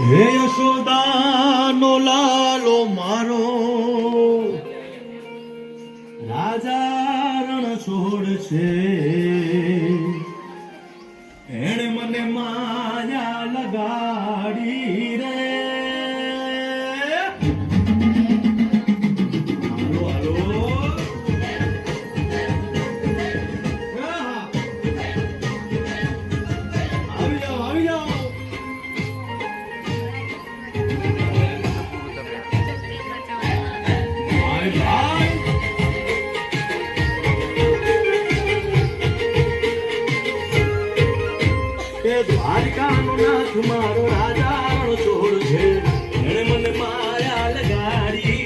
હે યશોદાનો લાલો મારો રાજા રણ છોડ છે એણે મને માયા લગાડી રે હાલો હાલો આવી જાઓ આવી જાઓ દ્વારિકાનો નાથ મારો રાજા રણ છોડ છે એણે મને માયા લગાડી